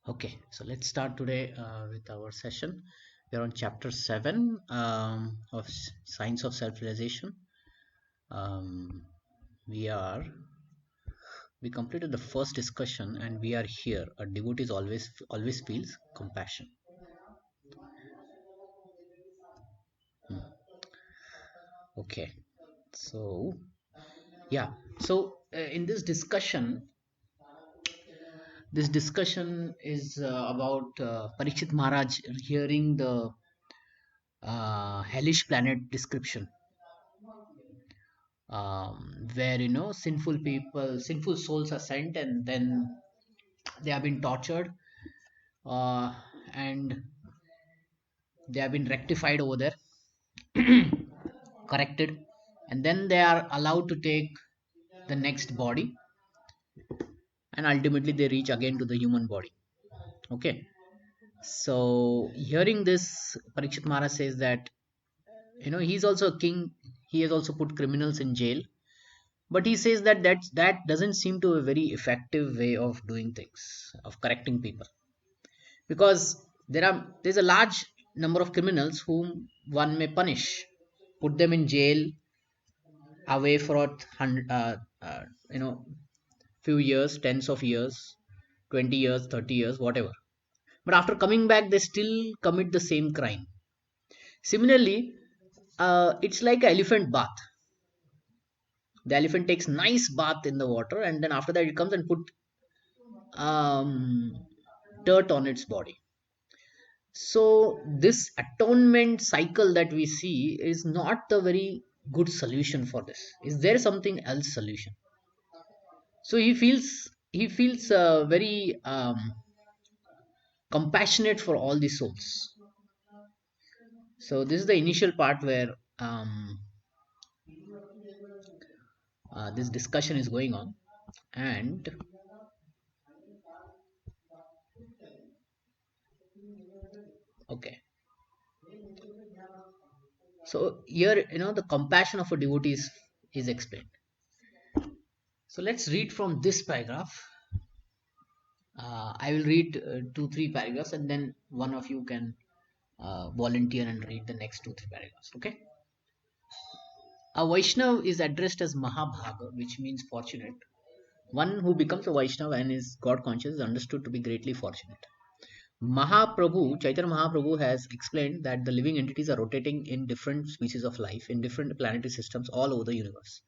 Okay, so let's start today with our session. We are on chapter 7 of Science of Self-Realization. Um, we are we completed the first discussion and we are here. A devotee always feels compassion. Hmm. Okay, so yeah, so in this discussion is about Parikshit Maharaj hearing the hellish planet description, where sinful souls are sent and then they have been tortured, uh, and they have been rectified over there, corrected, and then they are allowed to take the next body, and ultimately they reach again to the human body. Okay, so hearing this, Parikshit Maharaj says that he's also a king. He has also put criminals in jail, but he says that that doesn't seem to a very effective way of doing things, of correcting people, because there's a large number of criminals whom one may punish, put them in jail away for you know few years, tens of years, 20 years, 30 years, whatever, but after coming back they still commit the same crime. Similarly, it's like an elephant bath. The elephant takes nice bath in the water, and then after that it comes and put um, dirt on its body. So this atonement cycle that we see is not the very good solution for this. Is there something else solution? So he feels very compassionate for all the souls. So this is the initial part where this discussion is going on, and okay. So here, the compassion of a devotee is explained. So let's read from this paragraph. I will read two, three paragraphs, and then one of you can volunteer and read the next two, three paragraphs. Okay. A Vaishnav is addressed as Mahabhaga, which means fortunate. One who becomes a Vaishnav and is God conscious is understood to be greatly fortunate. Mahaprabhu, Chaitanya Mahaprabhu has explained that the living entities are rotating in different species of life in different planetary systems all over the universe.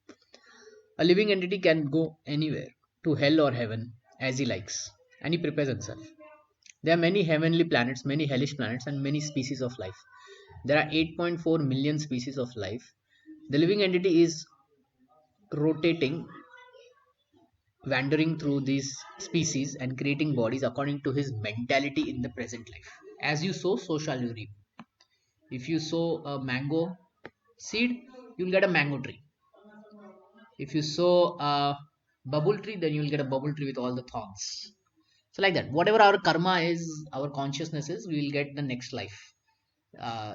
A living entity can go anywhere, to hell or heaven, as he likes, and he prepares himself. There are many heavenly planets, many hellish planets, and many species of life. There are 8.4 million species of life. The living entity is rotating, wandering through these species and creating bodies according to his mentality in the present life. As you sow, so shall you reap. If you sow a mango seed, you'll get a mango tree. If you sow a bubble tree, then you'll get a bubble tree with all the thorns. So, like that, whatever our karma is, our consciousness is, we will get the next life.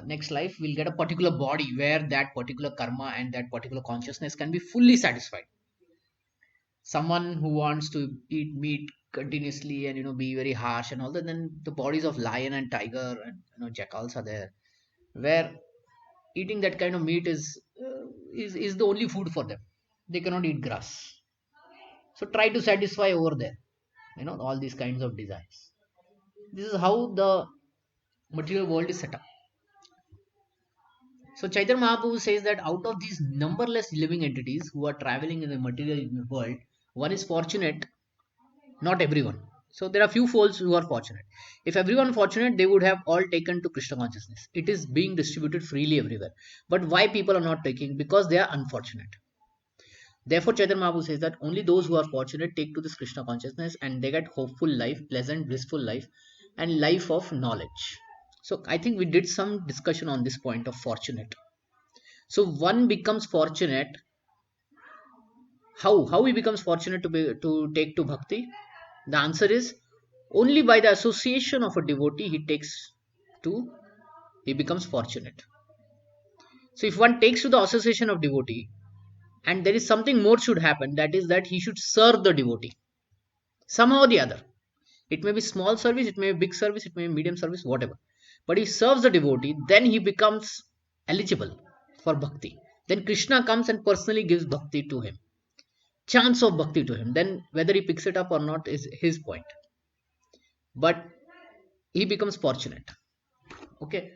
Next life, we'll get a particular body where that particular karma and that particular consciousness can be fully satisfied. Someone who wants to eat meat continuously and be very harsh and all that, then the bodies of lion and tiger and jackals are there, where eating that kind of meat is the only food for them. They cannot eat grass. So try to satisfy over there, all these kinds of desires. This is how the material world is set up. So Chaitanya Mahaprabhu says that out of these numberless living entities who are traveling in the material world, one is fortunate, not everyone. So there are few souls who are fortunate. If everyone fortunate, they would have all taken to Krishna consciousness. It is being distributed freely everywhere. But why people are not taking? Because they are unfortunate. Therefore, Chaitanya Mahaprabhu says that only those who are fortunate take to this Krishna consciousness and they get hopeful life, pleasant, blissful life, and life of knowledge. So I think we did some discussion on this point of fortunate. So one becomes fortunate. How he becomes fortunate to take to bhakti? The answer is only by the association of a devotee he becomes fortunate. So if one takes to the association of devotee, and there is something more should happen, that is that he should serve the devotee somehow or the other. It may be small service, it may be big service, it may be medium service, whatever. But he serves the devotee, then he becomes eligible for bhakti. Then Krishna comes and personally gives bhakti to him, chance of bhakti to him. Then whether he picks it up or not is his point. But he becomes fortunate. Okay.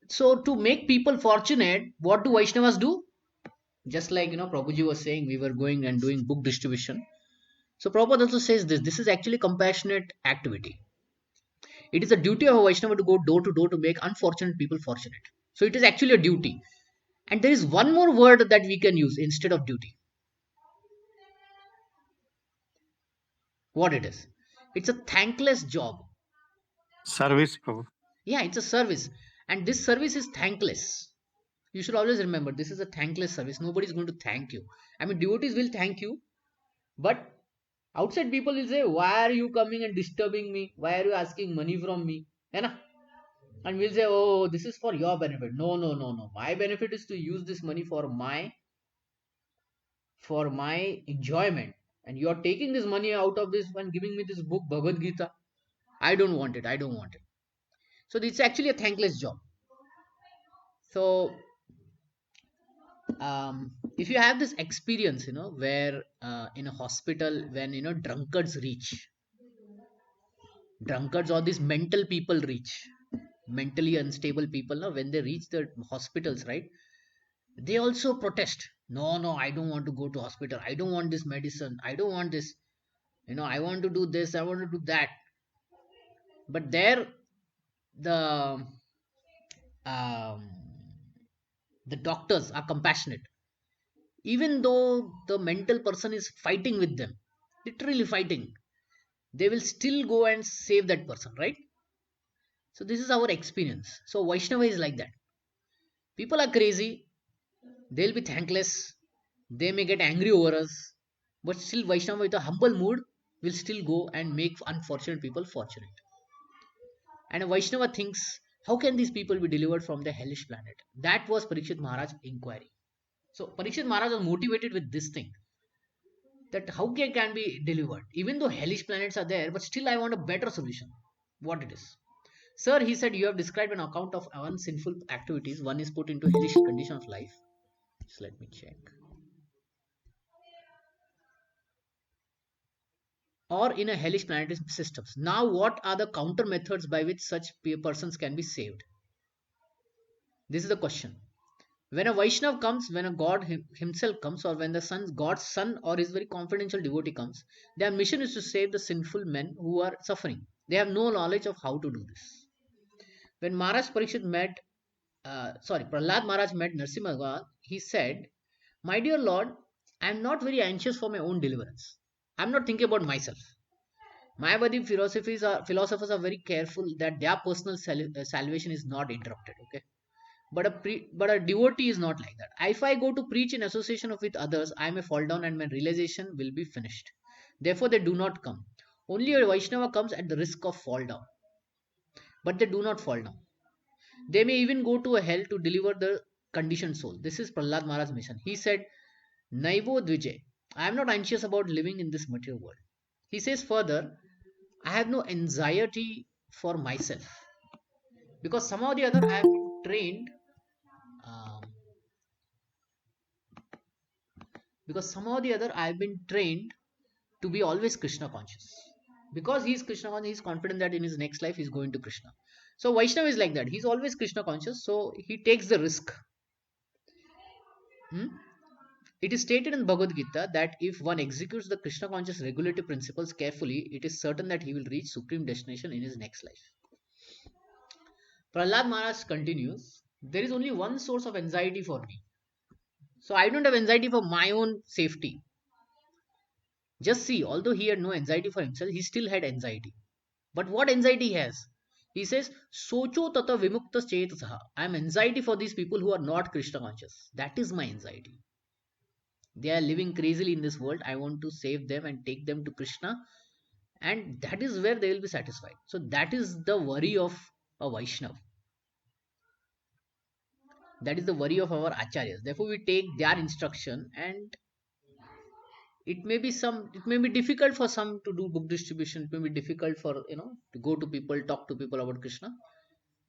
So to make people fortunate, what do Vaishnavas do? Just like Prabhuji was saying, we were going and doing book distribution. So Prabhupada also says this is actually compassionate activity. It is a duty of a Vaishnava to go door to door to make unfortunate people fortunate. So it is actually a duty. And there is one more word that we can use instead of duty. What it is? It's a thankless job. Service, Prabhu. Yeah, it's a service. And this service is thankless. You should always remember this is a thankless service. Nobody is going to thank you. I mean, devotees will thank you, but outside people will say, why are you coming and disturbing me? Why are you asking money from me? है ना? And we'll say, oh, this is for your benefit. No, no, no, no. My benefit is to use this money for my enjoyment. And you are taking this money out of this and giving me this book, Bhagavad Gita. I don't want it. I don't want it. So it's actually a thankless job. So if you have this experience, where in a hospital, when drunkards or these mental people reach, mentally unstable people, now when they reach the hospitals, right? They also protest. No, no, I don't want to go to hospital. I don't want this medicine. I don't want this. I want to do this. I want to do that. But there, the um, the doctors are compassionate, even though the mental person is fighting with them, literally fighting. They will still go and save that person, right? So this is our experience. So Vaishnava is like that. People are crazy. They'll be thankless. They may get angry over us, but still Vaishnava with a humble mood will still go and make unfortunate people fortunate. And a Vaishnava thinks, how can these people be delivered from the hellish planet? That was Parikshit Maharaj's inquiry. So Parikshit Maharaj was motivated with this thing, that how can be delivered? Even though hellish planets are there, but still I want a better solution. What it is? Sir, he said, you have described an account of one sinful activities. One is put into hellish condition of life. Just let me check. Or in a hellish planetary systems. Now, what are the counter methods by which such persons can be saved? This is the question. When a Vaishnav comes, when a God himself comes, or when the God's son or his very confidential devotee comes, their mission is to save the sinful men who are suffering. They have no knowledge of how to do this. When Prahlad Maharaj met Narsimha, he said, my dear Lord, I am not very anxious for my own deliverance. I am not thinking about myself. Mayavadi philosophers are very careful that their personal salvation is not interrupted. Okay, but a devotee is not like that. If I go to preach in association with others, I may fall down and my realization will be finished. Therefore, they do not come. Only a Vaishnava comes at the risk of fall down, but they do not fall down. They may even go to a hell to deliver the conditioned soul. This is Prahlad Maharaj's mission. He said, Naivo Dvije, I am not anxious about living in this material world. He says further, I have no anxiety for myself, because somehow or the other I have been trained. Um, because somehow or the other I have been trained to be always Krishna conscious. Because he is Krishna conscious, he is confident that in his next life he is going to Krishna. So Vaishnava is like that. He is always Krishna conscious, so he takes the risk. Hmm? It is stated in Bhagavad Gita that if one executes the Krishna conscious regulative principles carefully, it is certain that he will reach supreme destination in his next life. Prahlad Maharaj continues, there is only one source of anxiety for me. So I don't have anxiety for my own safety. Just see, although he had no anxiety for himself, he still had anxiety. But what anxiety he has? He says, Socho tata vimukta chetasaha. I am anxiety for these people who are not Krishna conscious. That is my anxiety. They are living crazily in this world. I want to save them and take them to Krishna. And that is where they will be satisfied. So that is the worry of a Vaishnav. That is the worry of our acharyas. Therefore, we take their instruction, and It may be difficult for some to do book distribution. It may be difficult for to go to people, talk to people about Krishna,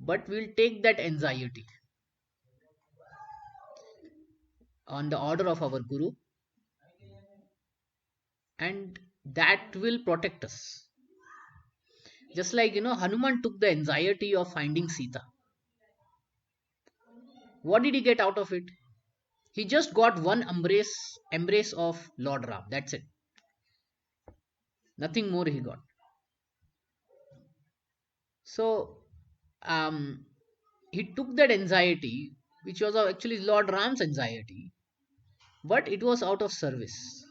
but we'll take that anxiety on the order of our guru, and that will protect us. Just like Hanuman took the anxiety of finding Sita. What did he get out of it? He just got one embrace of Lord Ram. That's it. Nothing more he got. So um, he took that anxiety, which was actually Lord Ram's anxiety, but it was out of service.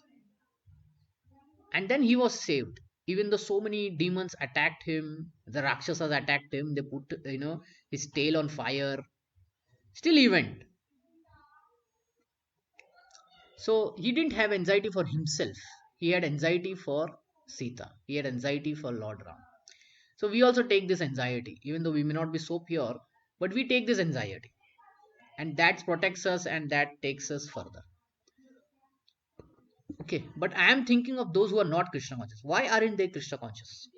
And then he was saved. Even though so many demons attacked him, the Rakshasas attacked him, they put his tail on fire. Still he went. So he didn't have anxiety for himself. He had anxiety for Sita. He had anxiety for Lord Ram. So we also take this anxiety, even though we may not be so pure, but we take this anxiety. And that protects us and that takes us further. Okay, but I am thinking of those who are not Krishna conscious. Why aren't they Krishna conscious?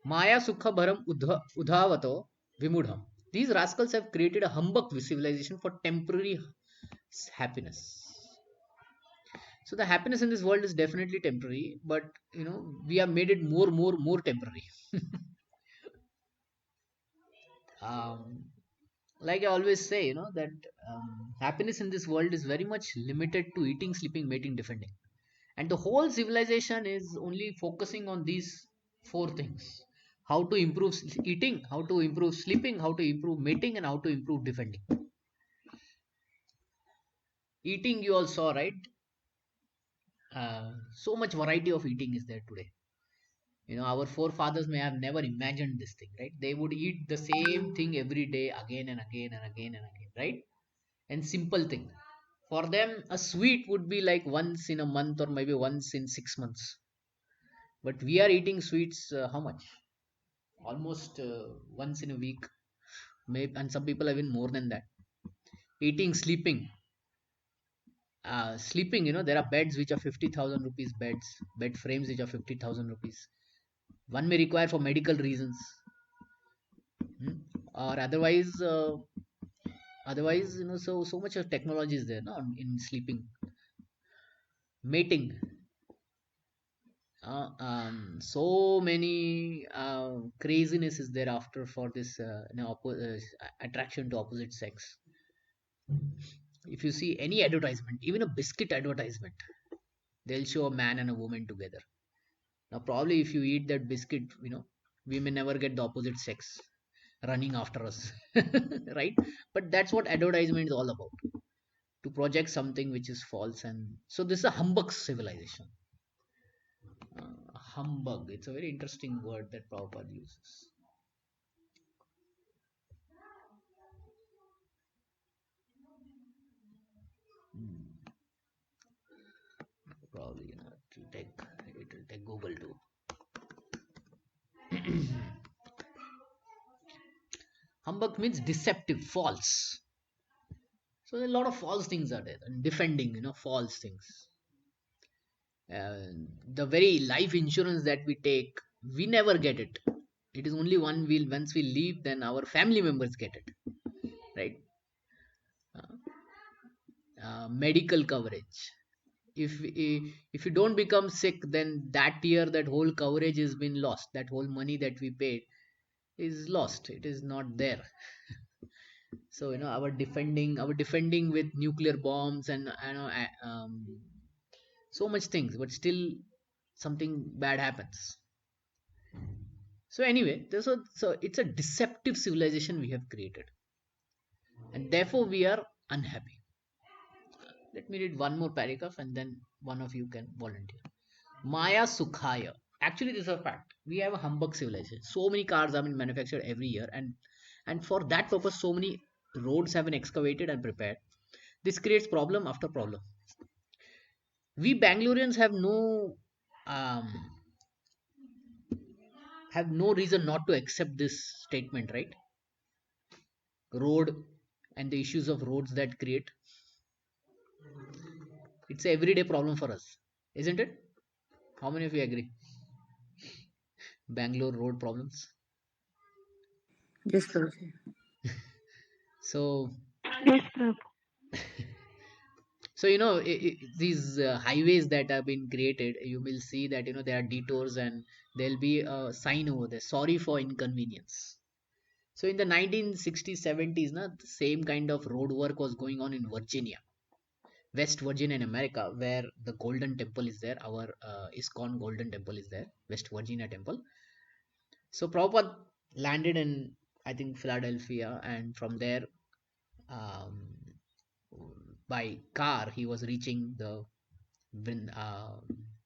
Maya Sukha Bharam Udhavato Vimudham. These rascals have created a humbug civilization for temporary happiness. So the happiness in this world is definitely temporary, but we have made it more temporary. um, like I always say, that happiness in this world is very much limited to eating, sleeping, mating, defending, and the whole civilization is only focusing on these four things: how to improve eating, how to improve sleeping, how to improve mating, and how to improve defending. Eating, you all saw, right? So much variety of eating is there today. Our forefathers may have never imagined this thing, right? They would eat the same thing every day, again and again and again and again, right? And simple thing. For them, a sweet would be like once in a month or maybe once in 6 months. But we are eating sweets, how much? Almost once in a week, maybe, and some people even more than that. Eating, sleeping. Sleeping, there are beds which are 50,000 rupees beds, bed frames which are 50,000 rupees. One may require for medical reasons, or otherwise, so much of technology is there, no, in sleeping. Mating, so many craziness is there after for this attraction to opposite sex. If you see any advertisement, even a biscuit advertisement, they'll show a man and a woman together. Now probably if you eat that biscuit, we may never get the opposite sex running after us. Right? But that's what advertisement is all about, to project something which is false. And so this is a humbug civilization. Humbug, it's a very interesting word that Prabhupada uses. Hmm. Probably it will take Google too. Humbug means deceptive, false. So a lot of false things are there, and defending, false things. The very life insurance that we take, we never get it. It is only one will once we leave, then our family members get it, right? Medical coverage. If you don't become sick, then that year that whole coverage has been lost. That whole money that we paid is lost. It is not there. So our defending with nuclear bombs and so much things, but still something bad happens. So anyway, so it's a deceptive civilization we have created, and therefore we are unhappy. Let me read one more paragraph, and then one of you can volunteer. Maya Sukhaya. Actually, this is a fact. We have a humbug civilization. So many cars have been manufactured every year, and for that purpose, so many roads have been excavated and prepared. This creates problem after problem. We Bangaloreans um, have no reason not to accept this statement, right? Road and the issues of roads that create, it's an everyday problem for us, isn't it? How many of you agree? Bangalore road problems. Yes, Prabhuji. So, Yes, Prabhu. so these highways that have been created, you will see that there are detours and there'll be a sign over there. Sorry for inconvenience. So in the 1960s, 70s, na, the same kind of road work was going on in Virginia, West Virginia in America, where the Golden Temple is there. Our ISKCON Golden Temple is there, West Virginia Temple. So Prabhupada landed in, I think, Philadelphia, and from there, um, by car, he was reaching the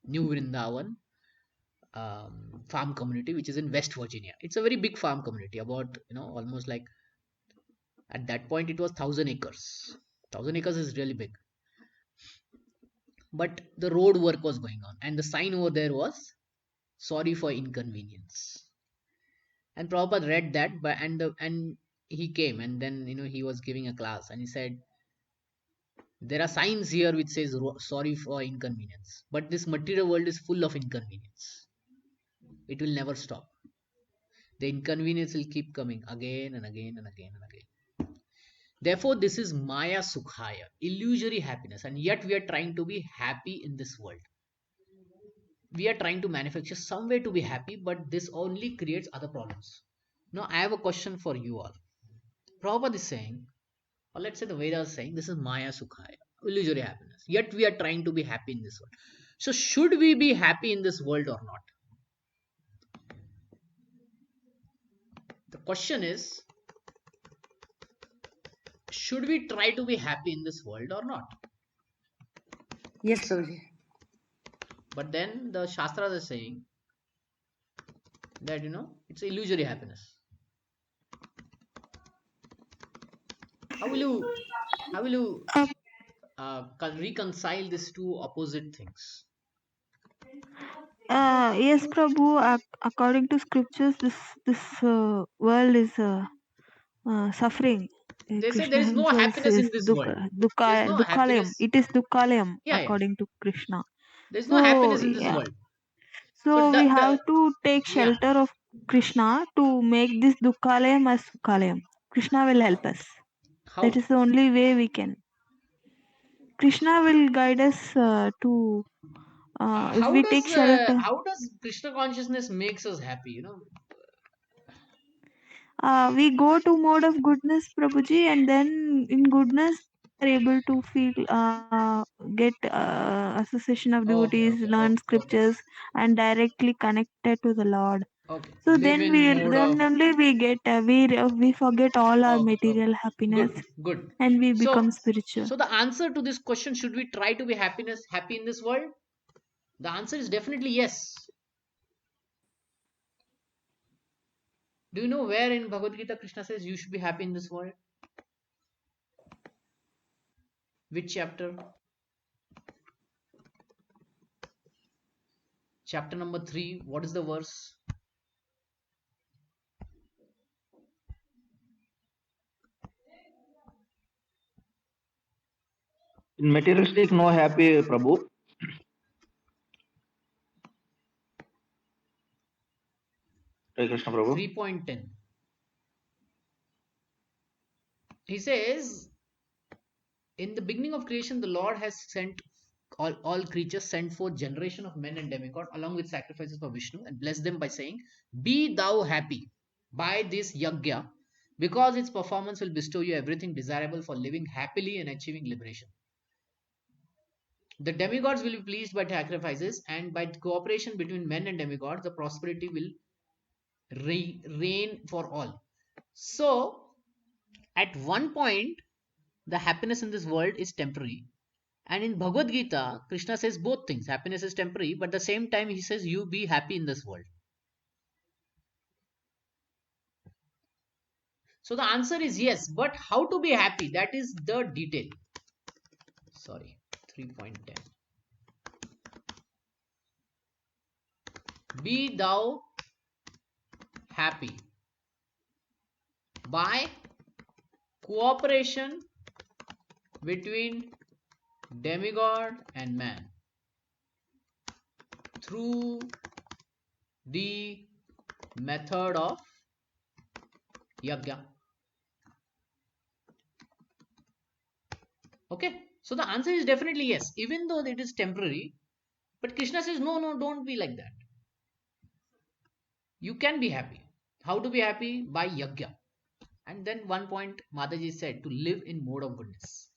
New Vrindavan farm community, which is in West Virginia. It's a very big farm community, about almost like at that point it was 1,000 acres. 1,000 acres is really big, but the road work was going on, and the sign over there was "Sorry for inconvenience." And Prabhupada read that, but and he came, and then he was giving a class, and he said there are signs here which says sorry for inconvenience, but this material world is full of inconvenience. It will never stop. The inconvenience will keep coming again and again and again and again. Therefore, this is Maya Sukhaya, illusory happiness, and yet we are trying to be happy in this world. We are trying to manufacture some way to be happy, but this only creates other problems. Now, I have a question for you all. Prabhupada is saying, or let's say the Vedas is saying, this is Maya Sukhaya, illusory happiness. Yet we are trying to be happy in this world. So, should we be happy in this world or not? The question is, should we try to be happy in this world or not? Yes, Prabhuji. But then the Shastras are saying that it's illusory happiness. How will you Uh, reconcile these two opposite things? yes, Prabhu. According to scriptures, this world is suffering. They say there Krishna is no himself happiness says in this world. There's no dukkalayam. happiness. It is dukkalayam Yeah, yeah. according to Krishna. There's no So happiness in this yeah, world. So so we have to take yeah. shelter of Krishna to make this dukkalayam as sukhalayam. Krishna will help us. That How? is the only way we can. Krishna will guide us to if How we does take shelter. how does Krishna consciousness makes us happy? We go to mode of goodness, Prabhuji, and then in goodness we are able to feel, get association of Okay, devotees, okay, learn okay, okay, scriptures, and directly connected to the Lord. okay. So Live then in we mode of then only we get we forget all our okay, okay. material happiness Good, good. and we become So, spiritual. so the answer to this question, should we try to be happy in this world? The answer is definitely yes. Do you know where in Bhagavad Gita Krishna says you should be happy in this world? Which chapter? Chapter number 3. What is the verse? In materialistic, no happy, Prabhu. Hare Krishna, Prabhu. 3.10. He says, in the beginning of creation, the Lord has sent all creatures, sent forth generation of men and demigod along with sacrifices for Vishnu, and blessed them by saying, "Be thou happy by this yagya, because its performance will bestow you everything desirable for living happily and achieving liberation." The demigods will be pleased by sacrifices, and by cooperation between men and demigods, the prosperity will reign for all. So, at one point, the happiness in this world is temporary. And in Bhagavad Gita, Krishna says both things. Happiness is temporary, but at the same time, he says, you be happy in this world. So the answer is yes, but how to be happy? That is the detail. Sorry, 3.10. Be thou happy by cooperation between demigod and man through the method of yajna. Okay, so the answer is definitely yes, even though it is temporary. But Krishna says, no, no, don't be like that. You can be happy. How to be happy? By yajna. And then one point Mataji said, to live in mode of goodness.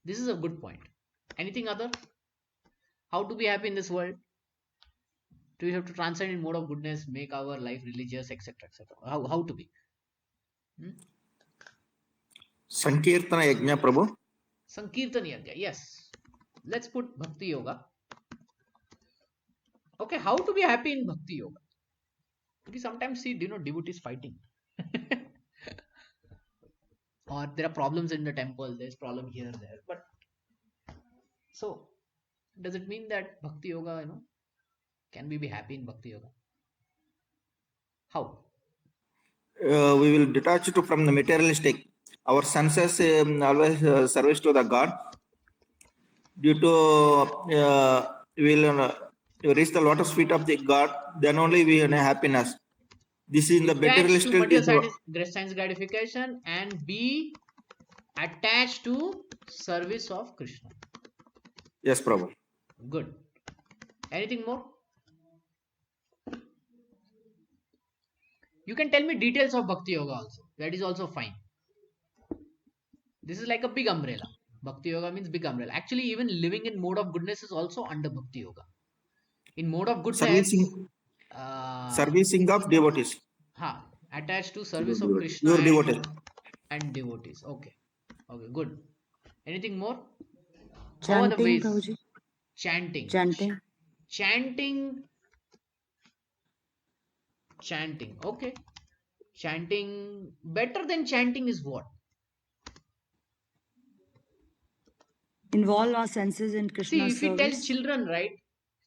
This is a good point. Anything other? How to be happy in this world? Do we have to transcend in mode of goodness, make our life religious, etc., etc.? How to be? Sankirtana Yajna, Prabhu. Sankirtan Yajna, yes. Let's put Bhakti Yoga. Okay, how to be happy in Bhakti Yoga? We sometimes see, devotees fighting. Or there are problems in the temple, there's problem here, there. But so, does it mean that Bhakti Yoga, can we be happy in Bhakti Yoga? How? We will detach it from the materialistic. Our senses always service to the God. Due to we will reach the lotus feet of the God, then only we have happiness. This is in the Detached to materialistic. material science gratification and be attached to service of Krishna. Yes, Prabhu. Good. Anything more? You can tell me details of Bhakti Yoga also. That is also fine. This is like a big umbrella. Bhakti Yoga means big umbrella. Actually, even living in mode of goodness is also under Bhakti Yoga. In mode of goodness, Servicing of devotees. Attached to service of Krishna Your devotees. and devotees. Okay. Okay, good. Anything more? How are the Chanting, ways? Prabhuji. Chanting. Chanting. Chanting. Okay. Chanting. Better than chanting is what? Involve our senses in See, Krishna's if we tell service. children, right,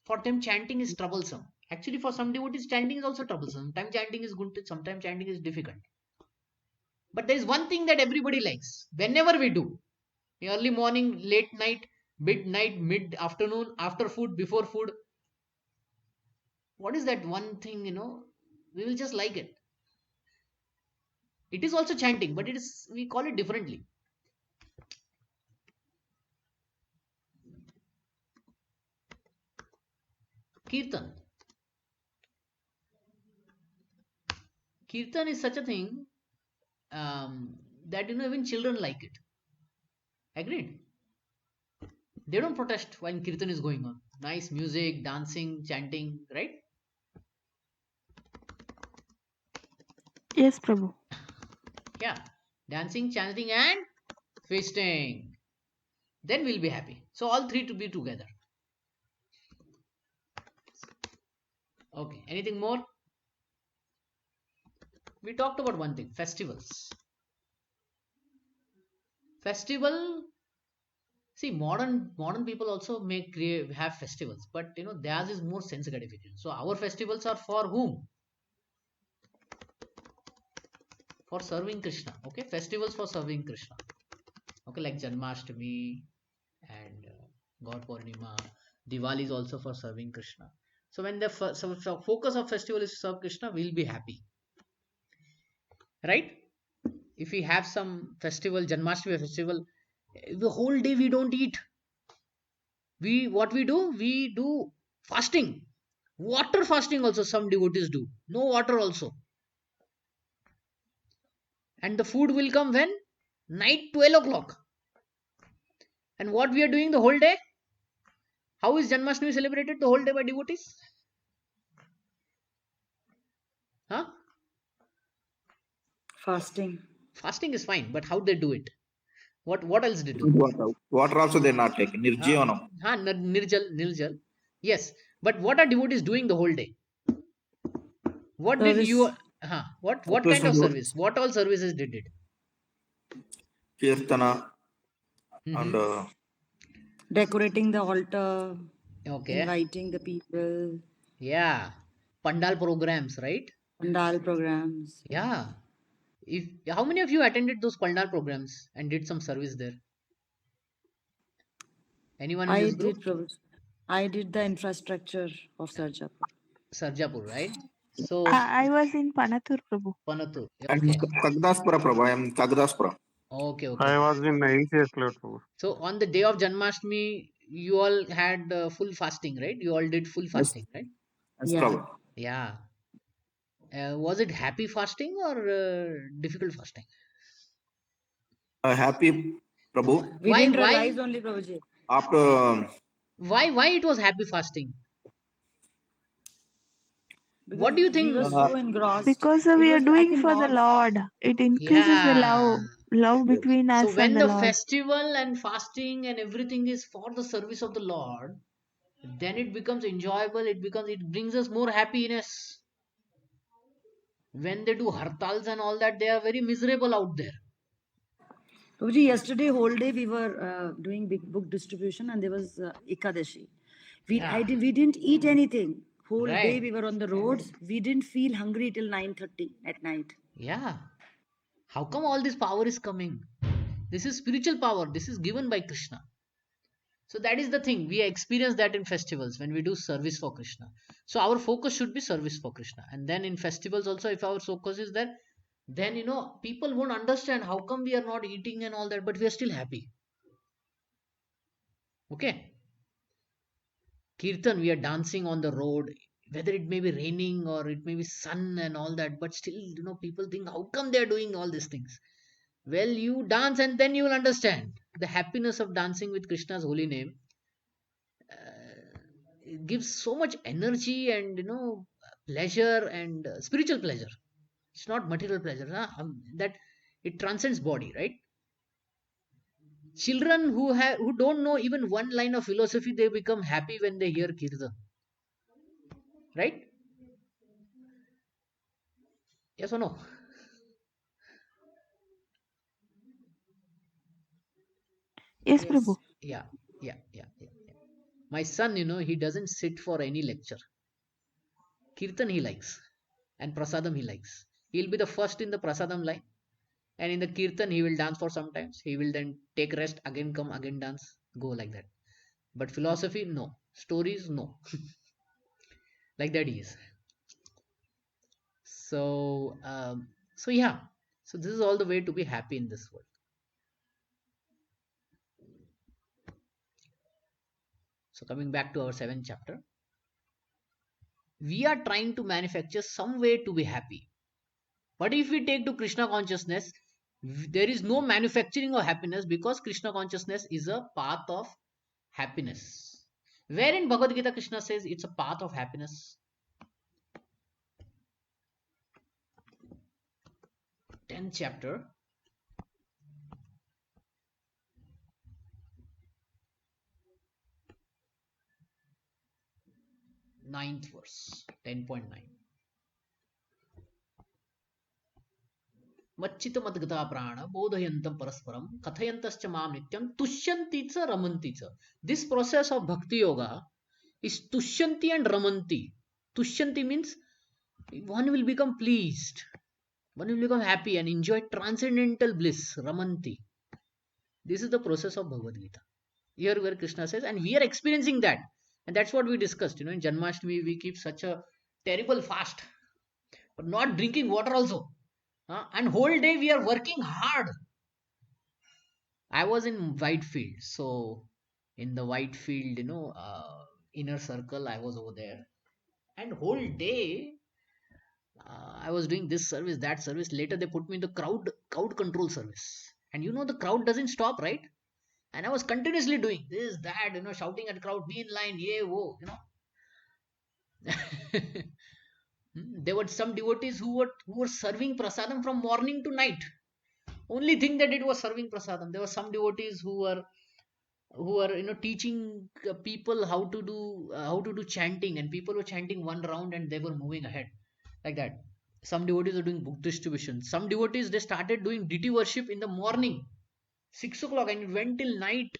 for them chanting is troublesome. Actually, for some devotees, chanting is also troublesome. Sometimes chanting is good, sometimes chanting is difficult. But there is one thing that everybody likes. Whenever we do, early morning, late night, midnight, mid afternoon, after food, before food, what is that one thing, we will just like it. It is also chanting, but we call it differently. Kirtan. Kirtan is such a thing that even children like it. Agreed? They don't protest when Kirtan is going on. Nice music, dancing, chanting, right? Yes, Prabhu. Yeah. Dancing, chanting, and feasting. Then we'll be happy. So all three to be together. Okay. Anything more? We talked about one thing, festivals. Festival. See, modern people also have festivals, but theirs is more sense gratification. So our festivals are for whom? For serving Krishna. Okay, festivals for serving Krishna. Okay, like Janmashtami and God Purnima. Diwali is also for serving Krishna. So when the focus of festival is to serve Krishna, we'll be happy. Right? If we have some festival, Janmashtami festival, the whole day we don't eat. What we do fasting. Water fasting also some devotees do. No water also. And the food will come when? Night 12 o'clock. And what we are doing the whole day? How is Janmashtami celebrated the whole day by devotees? Huh? Fasting. Fasting is fine, but how they do it? What else they do? Water also they not taking. Nirjivanam. Nirjal. Yes, but what are devotees doing the whole day? What did you? What kind of service? What all services they did? Kirtana and Decorating the altar. Okay. Inviting the people. Yeah. Pandal programs, right? Pandal programs. Yeah. How many of you attended those Pandal programs and did some service there? Anyone in I this group? did, Prabhuji. I did the infrastructure of Sarjapur. Sarjapur, right? So I was in Panathur, Prabhu. Panatur. And Okay. Kagdaspura, Prabhu. I am Kagdaspura. Okay, okay, I okay. was in ICS cloud, Prabhu. So on the day of Janmashtami, you all had full fasting, right? You all did full Yes, fasting, right? yes, Yeah. Prabhu. Yeah. Was it happy fasting or difficult fasting? Happy, Prabhu. We Why, didn't why, realize only, Prabhuji. After why it was happy fasting? Because What do you we were think? uh, so engrossed. Because It we are was, I doing think, for the not. Lord. It increases the Yeah. love yes, between So us and when the the Lord. festival and fasting and everything is for the service of the Lord, then it becomes enjoyable. It brings us more happiness. When they do hartals and all that, they are very miserable out there. Prabhuji, yesterday whole day we were doing big book distribution and there was Ekadashi. Yeah. We didn't eat anything. Whole day Right. we were on the roads. We didn't feel hungry till 9:30 at night. Yeah. How come all this power is coming? This is spiritual power. This is given by Krishna. So that is the thing. We experience that in festivals when we do service for Krishna. So our focus should be service for Krishna. And then in festivals also, if our focus is there, then people won't understand how come we are not eating and all that, but we are still happy. Okay. Kirtan, we are dancing on the road, whether it may be raining or it may be sun and all that, but still, people think, how come they are doing all these things? Well, you dance and then you will understand the happiness of dancing with Krishna's holy name. It gives so much energy and pleasure and spiritual pleasure. It's not material pleasure, huh? That it transcends body, right? Children who don't know even one line of philosophy, they become happy when they hear kirtan, right? Yes or no? Yes, Prabhu. Yes. Yeah, yeah. My son, he doesn't sit for any lecture. Kirtan he likes, and prasadam he likes. He'll be the first in the prasadam line, and in the kirtan he will dance for some times. He will then take rest, again come, again dance, go like that. But philosophy, no. Stories, no. Like that he is. So, so yeah. So this is all the way to be happy in this world. So coming back to our seventh chapter, we are trying to manufacture some way to be happy. But if we take to Krishna consciousness, there is no manufacturing of happiness because Krishna consciousness is a path of happiness. Where in Bhagavad Gita Krishna says it's a path of happiness? 10th chapter, 9th verse, 10.9. मच्चित मद्गता प्राण बोधयंतम परस्परम कथयंतश्च माम नित्यम तुष्यन्ति च रमन्ति च. This process of bhakti yoga is tushyanti and ramanti. Tushyanti means one will become pleased, one will become happy and enjoy transcendental bliss. Ramanti, this is the process of Bhagavad Gita. Here where Krishna says, and we are experiencing that, and that's what we discussed. In Janmashtami we keep such a terrible fast, but not drinking water also. And whole day we are working hard. I was in Whitefield, so in the Whitefield, inner circle, I was over there, and whole day I was doing this service, that service. Later they put me in the crowd control service, and the crowd doesn't stop, right? And I was continuously doing this, that, shouting at crowd, be in line, yeah, whoa. There were some devotees who were serving prasadam from morning to night. Only thing that it was serving prasadam. There were some devotees who are teaching people how to do chanting, and people were chanting one round and they were moving ahead like that. Some devotees are doing book distribution. Some devotees, they started doing deity worship in the morning 6 o'clock and it went till night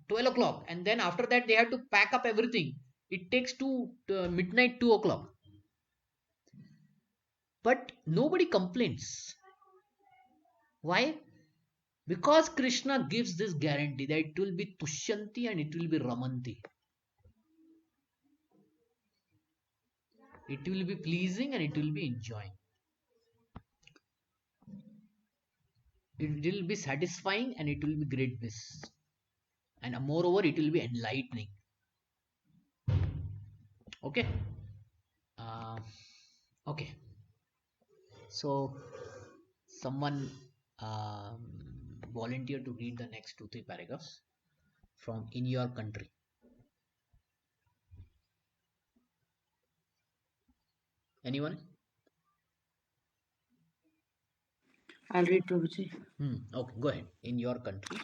12 o'clock, and then after that they had to pack up everything. It takes to midnight 2 o'clock, but nobody complains. Why? Because Krishna gives this guarantee that it will be tushyanti and it will be ramanti. It will be pleasing and it will be enjoying. It will be satisfying and it will be great bliss. And moreover, it will be enlightening. Okay. Uh, okay. So, someone volunteer to read the next 2-3 paragraphs from In Your Country. Anyone? I'll read, Prabhuji. Okay, go ahead. In your country.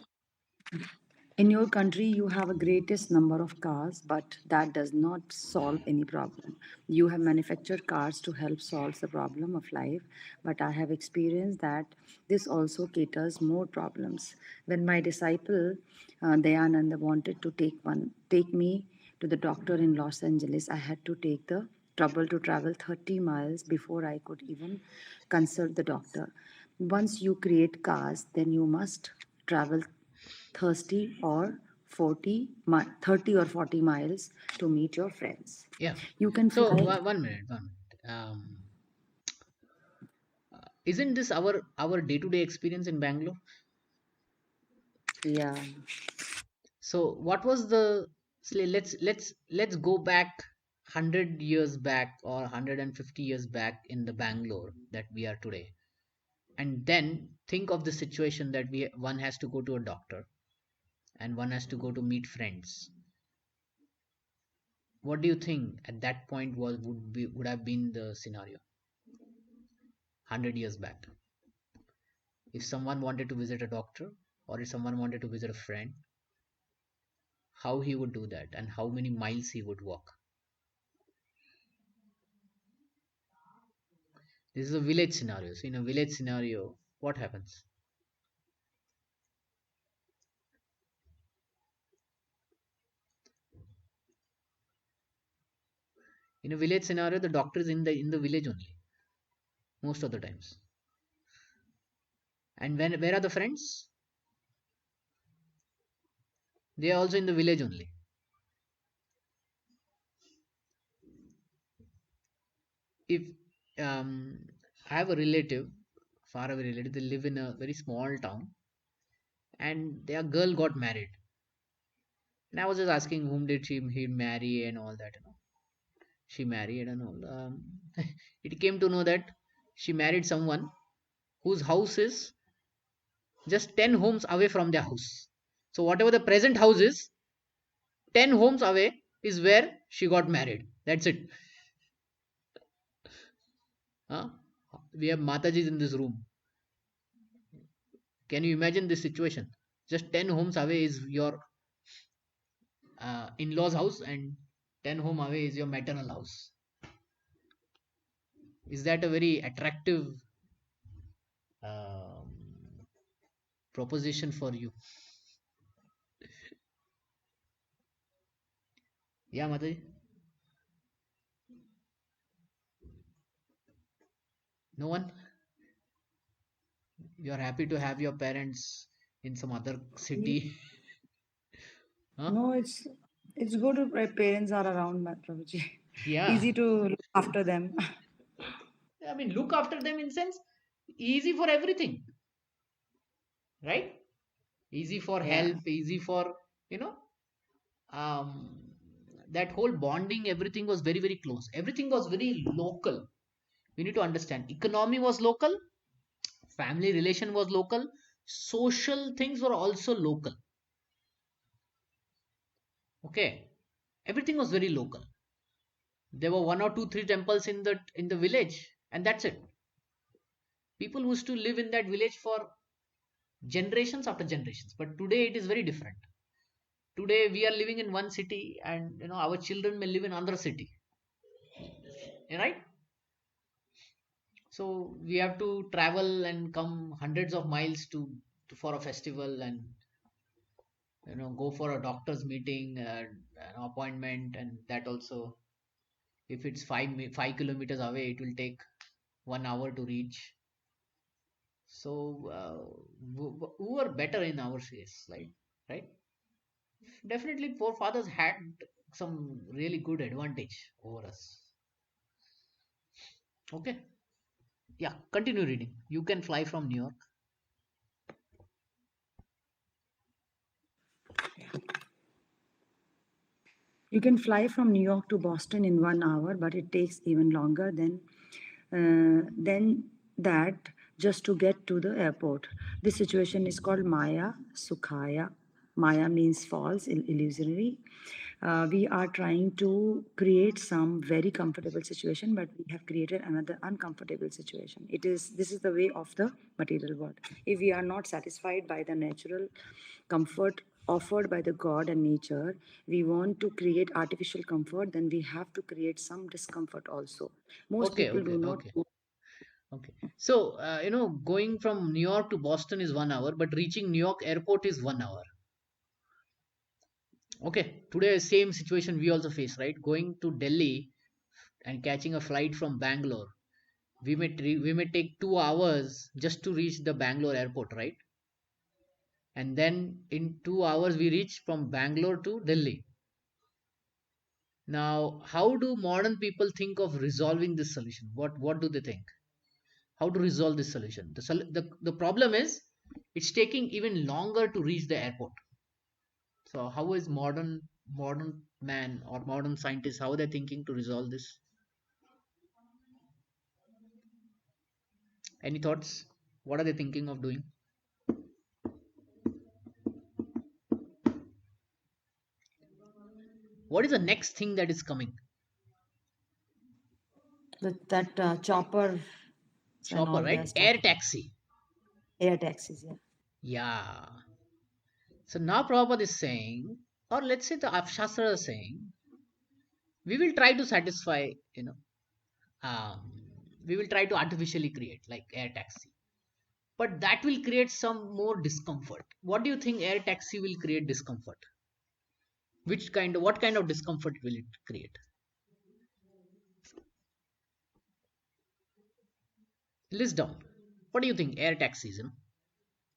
In your country, you have a greatest number of cars, but that does not solve any problem. You have manufactured cars to help solve the problem of life, but I have experienced that this also caters more problems. When my disciple Dayananda wanted to take me to the doctor in Los Angeles, I had to take the trouble to travel 30 miles before I could even consult the doctor. Once you create cars, then you must travel 30 or 40 miles to meet your friends. Yeah. You can So fly. one minute. Isn't this our day-to-day experience in Bangalore? Yeah. So what was the let's go back 100 years back or 150 years back in the Bangalore that we are today, and then think of the situation that one has to go to a doctor and one has to go to meet friends. What do you think at that point would have been the scenario 100 years back? If someone wanted to visit a doctor or if someone wanted to visit a friend, how he would do that and how many miles he would walk. This is a village scenario. So in a village scenario, what happens? In a village scenario, the doctor is in the village only most of the times. And where are the friends? They are also in the village only. If I have a relative, far away relative, they live in a very small town, and their girl got married. And I was just asking whom did he marry and all that, She married and all. It came to know that she married someone whose house is just 10 homes away from their house. So whatever the present house is, 10 homes away is where she got married. That's it. Huh? We have Matajis in this room. Can you imagine this situation? Just 10 homes away is your in-laws house and 10 home away is your maternal house. Is that a very attractive um, proposition for you? Yeah, Mataji? No one? You're happy to have your parents in some other city? Huh? No, it's good if my parents are around, Prabhuji. Yeah. Easy to look after them. I mean, look after them in sense easy for everything, right? Easy for Yeah. help, easy for, you know, um, that whole bonding, everything was very, very close. Everything was very local. We need to understand economy was local, family relation was local, social things were also local. Okay. Everything was very local. There were one or two, three temples in the village, and that's it. People used to live in that village for generations after generations. But today it is very different. Today we are living in one city, and our children may live in another city, right? So we have to travel and come hundreds of miles for a festival, and go for a doctor's meeting, an appointment, and that also, if it's 5 kilometers away, it will take 1 hour to reach. So who are better in our case, right? Definitely forefathers had some really good advantage over us. Okay. Yeah, continue reading. You can fly from New York. You can fly from New York to Boston in 1 hour, but it takes even longer than that just to get to the airport. This situation is called Maya Sukhaya. Maya means false, illusory. We are trying to create some very comfortable situation, but we have created another uncomfortable situation. This is the way of the material world. If we are not satisfied by the natural comfort offered by the God and nature, we want to create artificial comfort, then we have to create some discomfort also. Most Okay, people okay, do not. okay, okay. So, going from New York to Boston is 1 hour, but reaching New York airport is 1 hour. Okay, today same situation we also face, right? Going to Delhi and catching a flight from Bangalore, we may take 2 hours just to reach the Bangalore airport, right? And then in 2 hours we reach from Bangalore to Delhi. Now, how do modern people think of resolving this solution? What do they think? How to resolve this solution? The problem is it's taking even longer to reach the airport. So how is modern man or modern scientists, how are they thinking to resolve this? Any thoughts? What are they thinking of doing? What is the next thing that is coming? That chopper and Chopper, all they right? are Air starting. taxi. Air taxis, yeah. Yeah. So now Prabhupada is saying, or let's say the Shastra is saying, we will try to satisfy, we will try to artificially create like air taxi. But that will create some more discomfort. What do you think air taxi will create discomfort? What kind of discomfort will it create? List down. What do you think air taxis,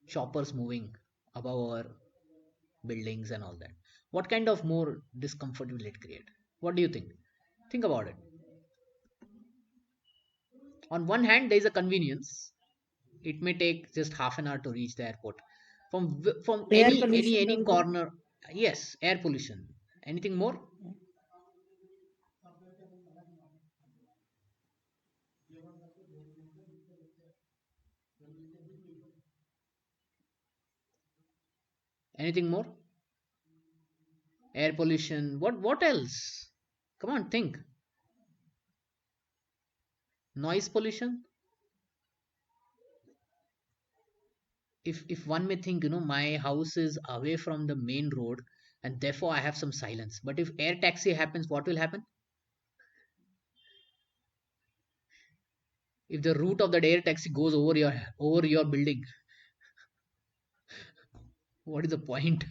choppers moving above our buildings and all that? What kind of more discomfort will it create? What do you think? Think about it. On one hand, there is a convenience. It may take just half an hour to reach the airport from Air any pollution also. corner. Yes, air pollution. Anything more? Anything more? Air pollution. What else? Come on, think. Noise pollution. If one may think, my house is away from the main road and therefore I have some silence. But if air taxi happens, what will happen? If the route of that air taxi goes over your building, what is the point?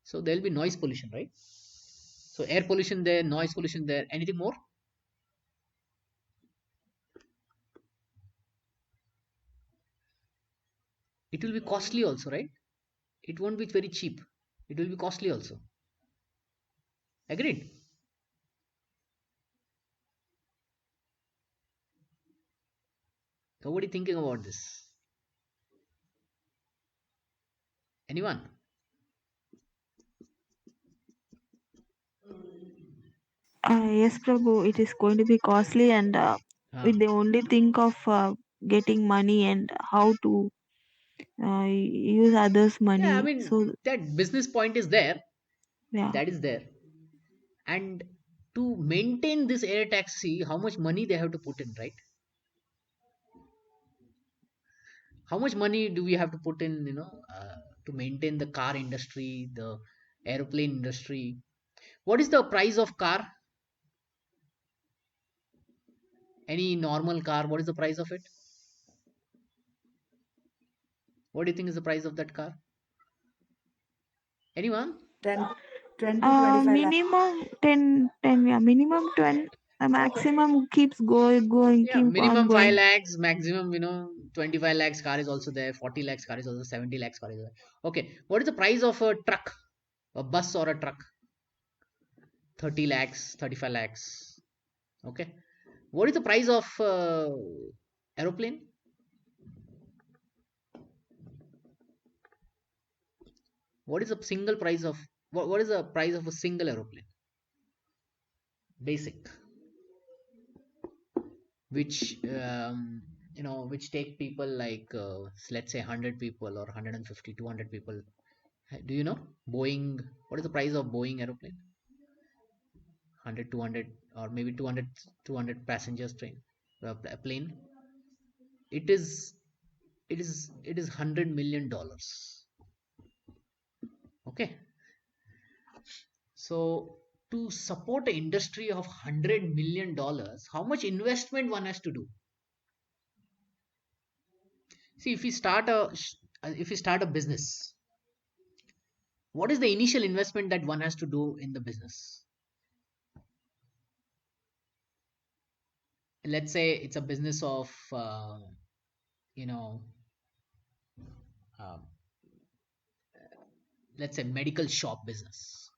So there will be noise pollution, right? So air pollution there, noise pollution there. Anything more? It will be costly also, right? It won't be very cheap. It will be costly also. Agreed? Nobody thinking about this. Anyone? Yes, Prabhu, it is going to be costly, and Ah. they only think of getting money and how to use others' Yeah, I money. mean So, that business point is there. yeah. That is there. And to maintain this air taxi, how much money they have to put in, right? How much money do we have to put in, to maintain the car industry, the airplane industry? What is the price of car? Any normal car, what is the price of it? What do you think is the price of that car? Anyone? 10, 10 to 25 lakh. Minimum 10, yeah, minimum 10. The maximum keeps going, Yeah, keep on minimum 5 going. lakhs, maximum, 25 lakhs car is also there, 40 lakhs car is also, 70 lakhs car is there. Okay, what is the price of a truck, a bus or a truck? 30 lakhs, 35 lakhs. Okay. What is the price of aeroplane? What is the single price of what is the price of a single aeroplane? Basic, which which take people like let's say 100 people or 150, 200 people. Do you know Boeing? What is the price of Boeing aeroplane? 100, 200, or maybe 200 passengers train, plane. It is it is $100 million. Okay, so to support an industry of $100 million, how much investment one has to do? See, if we start a business, what is the initial investment that one has to do in the business? Let's say it's a business of you know um, let's say medical shop business.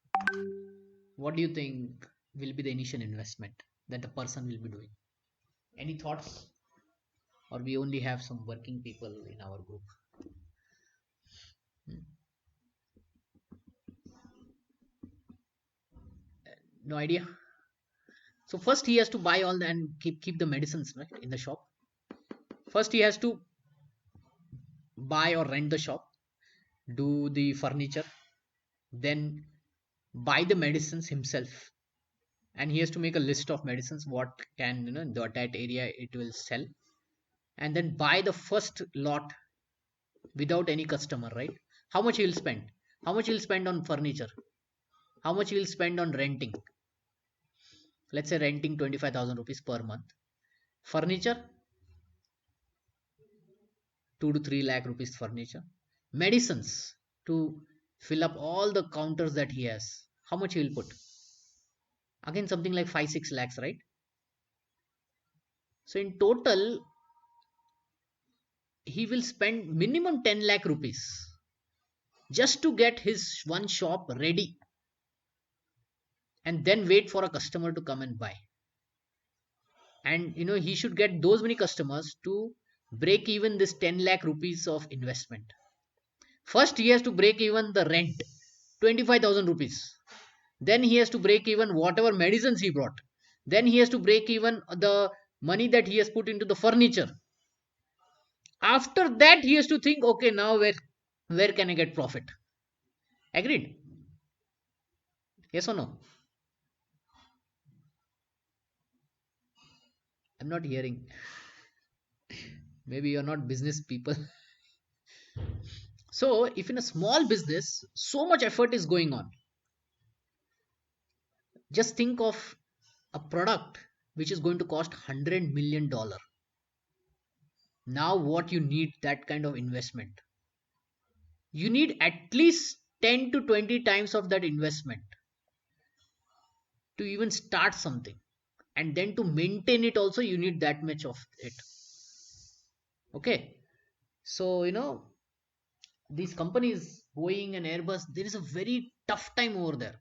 What do you think will be the initial investment that the person will be doing? Any thoughts? Or we only have some working people in our group? Hmm. No idea. So first he has to buy all and keep the medicines, right, in the shop. First he has to buy or rent the shop, do the furniture, then buy the medicines himself, and he has to make a list of medicines what can that area it will sell, and then buy the first lot without any customer, right? How much he will spend? How much he will spend on furniture? How much he will spend on renting? Let's say renting 25,000 rupees per month. Furniture, 2 to 3 lakh rupees furniture. Medicines, to fill up all the counters that he has. How much he will put? Again, something like 5 6 lakhs, right? So in total, he will spend minimum 10 lakh rupees just to get his one shop ready, and then wait for a customer to come and buy. And he should get those many customers to break even this 10 lakh rupees of investment. First he has to break even the rent, 25,000 rupees. Then he has to break even whatever medicines he brought. Then he has to break even the money that he has put into the furniture. After that he has to think, okay, now where can I get profit? Agreed? Yes or no? I'm not hearing. Maybe you're not business people. So if in a small business so much effort is going on, just think of a product which is going to cost $100 million. Now what you need, that kind of investment, you need at least 10 to 20 times of that investment to even start something, and then to maintain it also you need that much of it. Okay, so these companies Boeing and Airbus, there is a very tough time over there.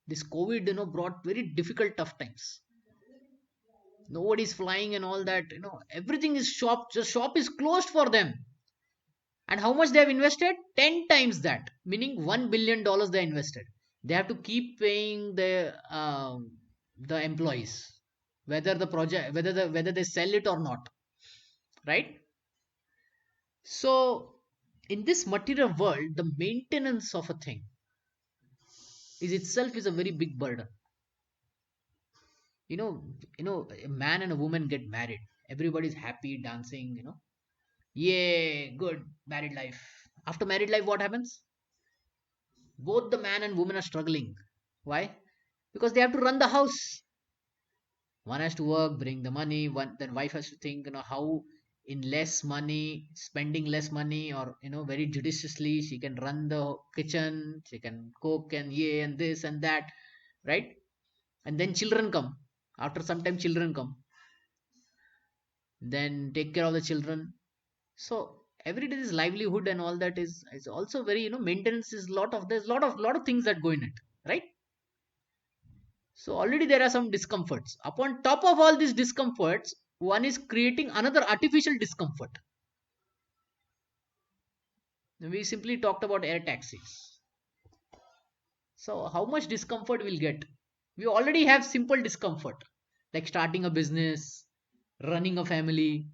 This COVID brought very difficult tough times. Nobody's flying and all that, everything is shop, the shop is closed for them. And how much they have invested? 10 times that, meaning $1 billion they invested. They have to keep paying the employees, whether the project, whether they sell it or not, right? So in this material world, the maintenance of a thing is itself is a very big burden. you know a man and a woman get married, everybody's happy dancing, yay, good married life. After married life, what happens? Both the man and woman are struggling. Why? Because they have to run the house. One has to work, bring the money. One, then wife has to think, how in less money, spending less money, or very judiciously, she can run the kitchen, she can cook and yay and this and that, right? And then children come. After some time, children come. Then take care of the children. So every day is livelihood and all that is also very, maintenance is lot of, there's lot of things that go in it, right? So already there are some discomforts. Upon top of all these discomforts, one is creating another artificial discomfort. We simply talked about air taxis. So how much discomfort we'll get? We already have simple discomfort, like starting a business, running a family,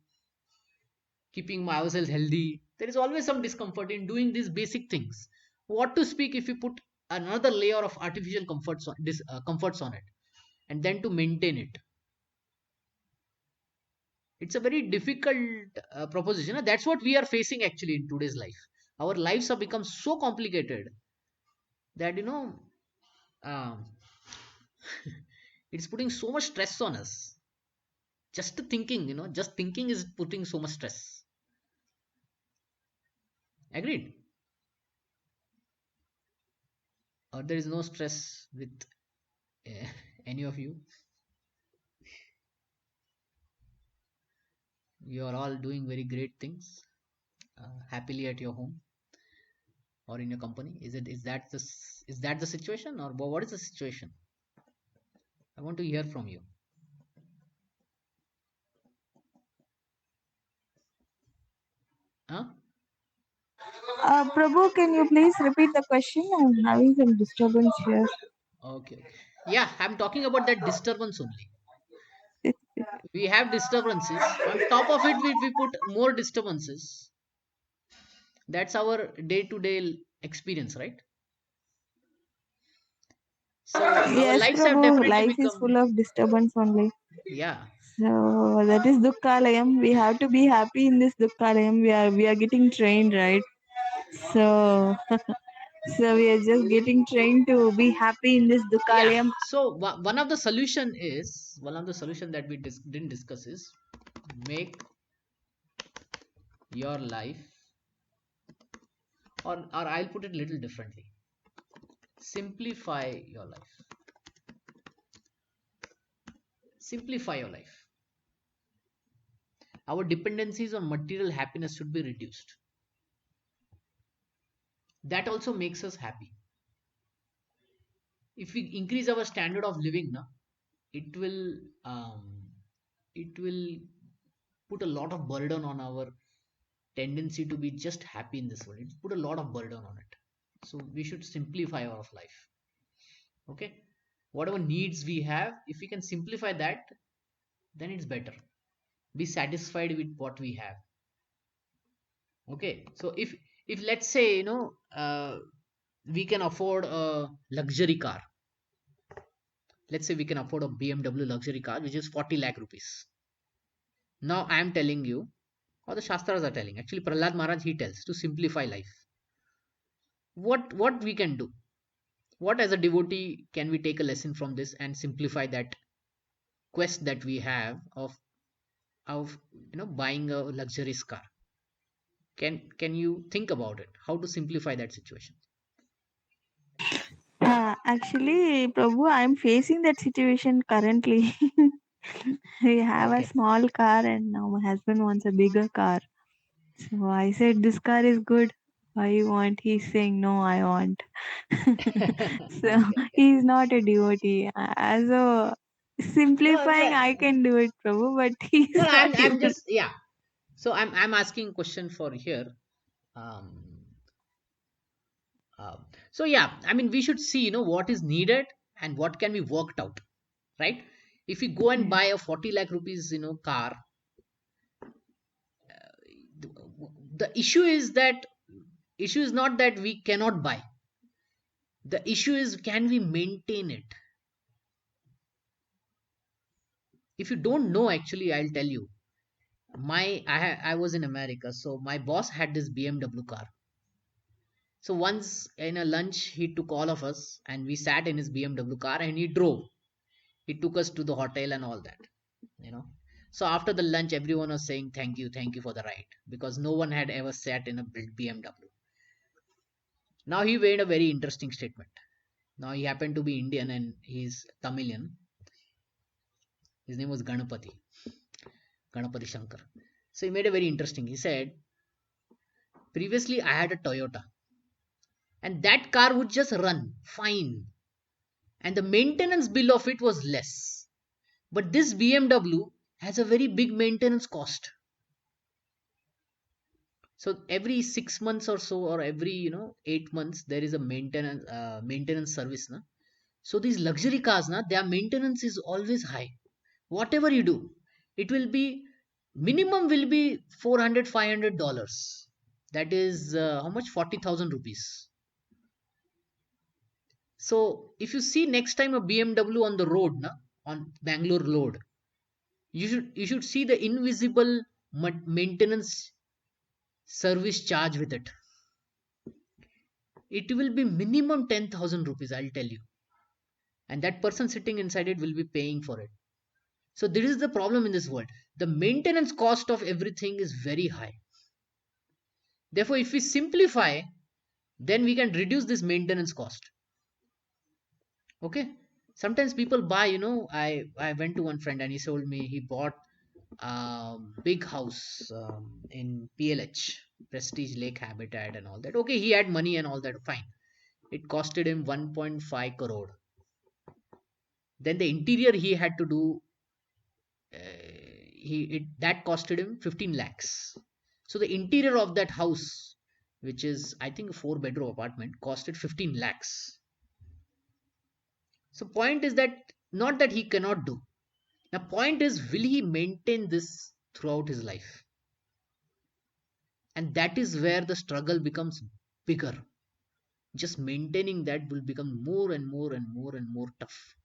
keeping ourselves healthy. There is always some discomfort in doing these basic things. What to speak if you put another layer of artificial comforts on it, and then to maintain it? It's a very difficult proposition. That's what we are facing actually in today's life. Our lives have become so complicated that um, it's putting so much stress on us. Just thinking is putting so much stress. Agreed? Or there is no stress with uh, any of you? You are all doing very great things happily at your home or in your company. Is that the situation, or what is the situation? I want to hear from you. Huh? Prabhu, can you please repeat the question? I'm having some disturbance here. Okay. Yeah, I'm talking about that disturbance only. We have disturbances. On top of it, we put more disturbances. That's our day-to-day experience, right? So our Yes, lives have Prabhu, definitely life is full become, of disturbance only. yeah, So that is Dukkalayam. We have to be happy in this Dukkalayam. We are getting trained, right? So so we are just getting trained to be happy in this yeah. Dukkalayam. So one of the solution that we didn't discuss is make your life, or I'll put it a little differently. Simplify your life. Simplify your life. Our dependencies on material happiness should be reduced. That also makes us happy. If we increase our standard of living now, it will um, it will put a lot of burden on our tendency to be just happy in this world. It put a lot of burden on it. So we should simplify our life. Okay, whatever needs we have, if we can simplify that, then it's better. Be satisfied with what we have. Okay, so if let's say we can afford a luxury car. Let's say we can afford a BMW luxury car which is 40 lakh rupees. Now I am telling you, or the Shastras are telling, actually Prahlad Maharaj, he tells to simplify life. What we can do? What as a devotee can we take a lesson from this and simplify that quest that we have of buying a luxurious car? Can you think about it? How to simplify that situation? Actually, Prabhu, I'm facing that situation currently. We have a Okay. small car and now my husband wants a bigger car. So I said, this car is good. Why you want? He's saying, no, I want. So Okay, okay. he's not a devotee. As a No, simplifying, I can do it, Prabhu, but no, he's not I'm able. just, yeah. So I'm asking a question for here. Um, uh, so yeah, I mean we should see what is needed and what can be worked out, right? If we go and Yeah. buy a 40 lakh rupees car, the issue is not that we cannot buy. The issue is, can we maintain it? If you don't know, actually I'll tell you. I was in America, so my boss had this BMW car. So once in a lunch, he took all of us and we sat in his BMW car and he drove. He took us to the hotel and all that, you know. So after the lunch, everyone was saying thank you for the ride, because no one had ever sat in a big BMW. Now he made a very interesting statement. Now he happened to be Indian and he's Tamilian. His name was Ganapati Shankar. So he made a very interesting. He said, previously I had a Toyota and that car would just run fine. and the maintenance bill of it was less. But this BMW has a very big maintenance cost. So every 6 months or so, or every 8 months, there is a maintenance service. Na? So these luxury cars, na, their maintenance is always high. Whatever you do, it will be minimum will be $400-$500. That is how much? 40,000 rupees. So if you see next time a BMW on the road, na, on Bangalore road, you should see the invisible maintenance service charge with it. It will be minimum 10,000 rupees, I'll tell you. And that person sitting inside it will be paying for it. So this is the problem in this world. The maintenance cost of everything is very high. Therefore, if we simplify, then we can reduce this maintenance cost. Okay. Sometimes people buy, I went to one friend and he told me he bought a big house in PLH, Prestige Lake Habitat and all that. Okay, he had money and all that, fine. It costed him 1.5 crore. Then the interior he had to do, that costed him 15 lakhs. So the interior of that house, which is I think a 4-bedroom apartment, costed 15 lakhs. So point is that not that he cannot do. The point is, will he maintain this throughout his life? And that is where the struggle becomes bigger. Just maintaining that will become more and more and more and more tough.